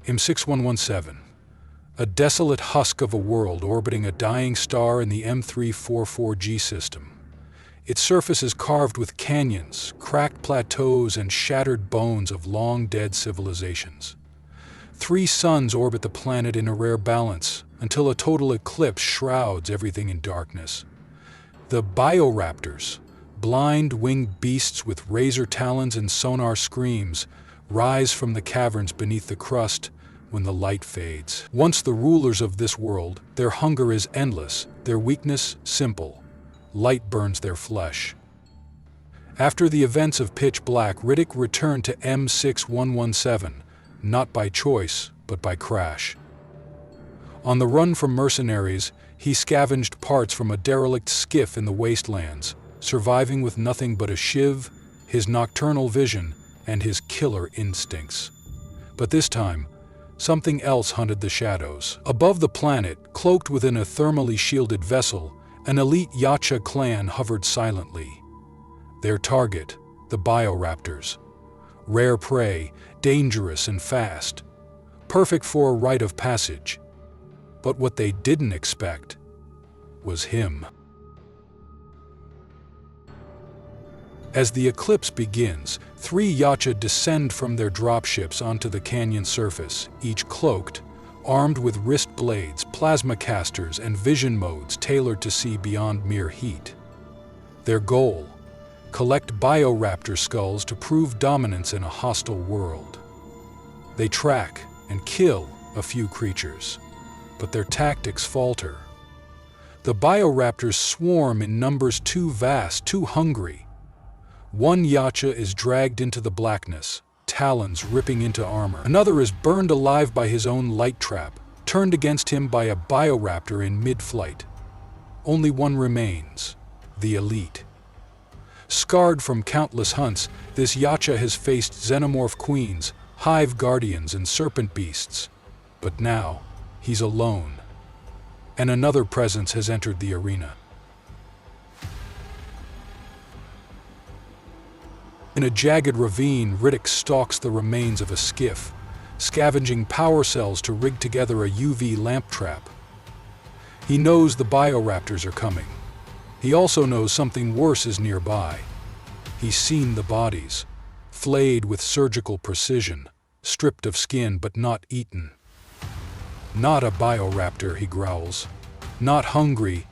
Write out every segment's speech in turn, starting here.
M6117, a desolate husk of a world orbiting a dying star in the M344G system. Its surface is carved with canyons, cracked plateaus, and shattered bones of long-dead civilizations. 3 suns orbit the planet in a rare balance, until a total eclipse shrouds everything in darkness. The bioraptors, blind winged beasts with razor talons and sonar screams, rise from the caverns beneath the crust when the light fades. Once the rulers of this world, their hunger is endless, their weakness simple. Light burns their flesh. After the events of Pitch Black, Riddick returned to M6117, not by choice, but by crash. On the run from mercenaries, he scavenged parts from a derelict skiff in the wastelands, surviving with nothing but a shiv, his nocturnal vision, and his killer instincts. But this time, something else hunted the shadows. Above the planet, cloaked within a thermally shielded vessel, an elite Yautja clan hovered silently. Their target, the bioraptors. Rare prey, dangerous and fast. Perfect for a rite of passage. But what they didn't expect was him. As the eclipse begins, 3 Yautja descend from their dropships onto the canyon surface, each cloaked, armed with wrist blades, plasma casters, and vision modes tailored to see beyond mere heat. Their goal: collect bioraptor skulls to prove dominance in a hostile world. They track and kill a few creatures, but their tactics falter. The bioraptors swarm in numbers too vast, too hungry. One Yautja is dragged into the blackness, talons ripping into armor. Another is burned alive by his own light trap, turned against him by a bioraptor in mid-flight. Only one remains, the elite. Scarred from countless hunts, this Yautja has faced xenomorph queens, hive guardians, and serpent beasts. But now, he's alone. And another presence has entered the arena. In a jagged ravine, Riddick stalks the remains of a skiff, scavenging power cells to rig together a UV lamp trap. He knows the bioraptors are coming. He also knows something worse is nearby. He's seen the bodies, flayed with surgical precision, stripped of skin but not eaten. Not a bioraptor, he growls. Not hungry,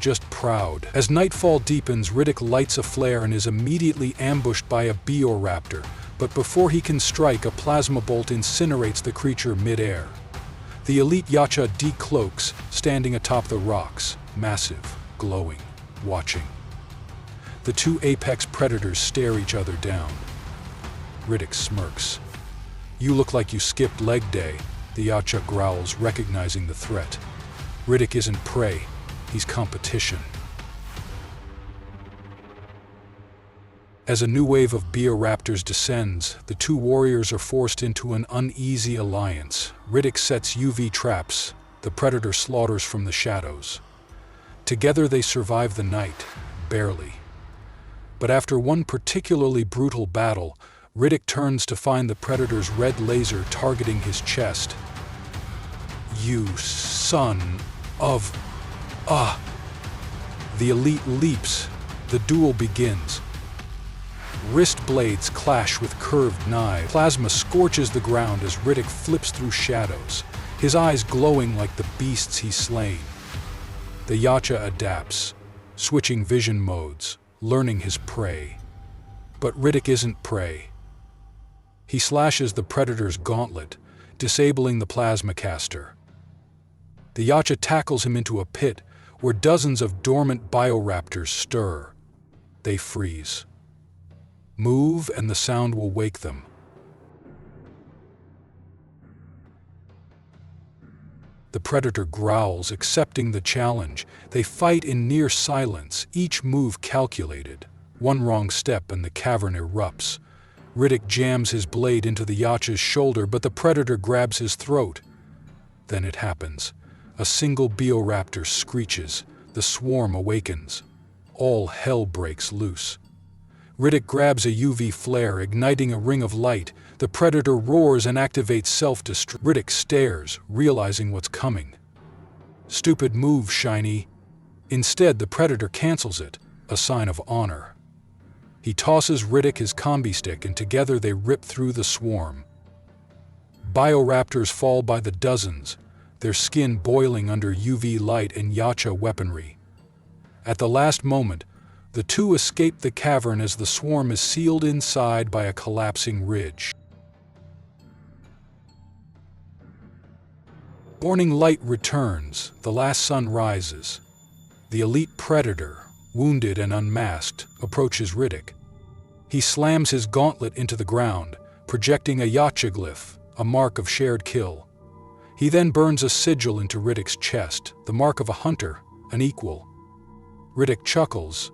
just proud. As nightfall deepens, Riddick lights a flare and is immediately ambushed by a bioraptor, but before he can strike, a plasma bolt incinerates the creature mid-air. The elite Yautja decloaks, standing atop the rocks, massive, glowing, watching. The 2 apex predators stare each other down. Riddick smirks. "You look like you skipped leg day," the Yautja growls, recognizing the threat. Riddick isn't prey. He's competition. As a new wave of bioraptors descends, the 2 warriors are forced into an uneasy alliance. Riddick sets UV traps, the predator slaughters from the shadows. Together they survive the night, barely. But after one particularly brutal battle, Riddick turns to find the predator's red laser targeting his chest. "You son of..." The elite leaps. The duel begins. Wrist blades clash with curved knives. Plasma scorches the ground as Riddick flips through shadows, his eyes glowing like the beasts he's slain. The Yautja adapts, switching vision modes, learning his prey. But Riddick isn't prey. He slashes the predator's gauntlet, disabling the plasma caster. The Yautja tackles him into a pit where dozens of dormant bioraptors stir. They freeze. Move and the sound will wake them. The predator growls, accepting the challenge. They fight in near silence, each move calculated. One wrong step and the cavern erupts. Riddick jams his blade into the Yautja's shoulder, but the predator grabs his throat. Then it happens. A single bioraptor screeches. The swarm awakens. All hell breaks loose. Riddick grabs a UV flare, igniting a ring of light. The Predator roars and activates self-destruct. Riddick stares, realizing what's coming. Stupid move, Shiny. Instead, the Predator cancels it, a sign of honor. He tosses Riddick his combi stick and together they rip through the swarm. Bioraptors fall by the dozens, their skin boiling under UV light and Yautja weaponry. At the last moment, the two escape the cavern as the swarm is sealed inside by a collapsing ridge. Morning light returns, the last sun rises. The elite Predator, wounded and unmasked, approaches Riddick. He slams his gauntlet into the ground, projecting a Yautja glyph, a mark of shared kill. He then burns a sigil into Riddick's chest, the mark of a hunter, an equal. Riddick chuckles.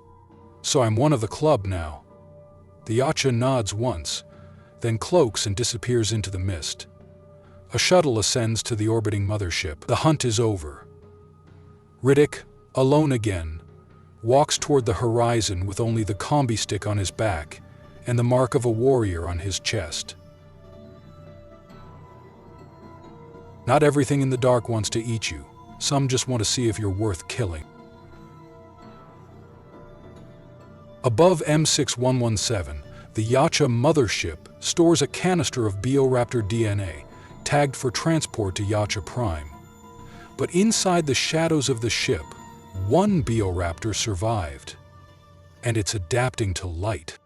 So I'm one of the club now. The Yautja nods once, then cloaks and disappears into the mist. A shuttle ascends to the orbiting mothership. The hunt is over. Riddick, alone again, walks toward the horizon with only the combi stick on his back and the mark of a warrior on his chest. Not everything in the dark wants to eat you. Some just want to see if you're worth killing. Above M6117, the Yautja mothership stores a canister of Bioraptor DNA, tagged for transport to Yautja Prime. But inside the shadows of the ship, one Bioraptor survived, and it's adapting to light.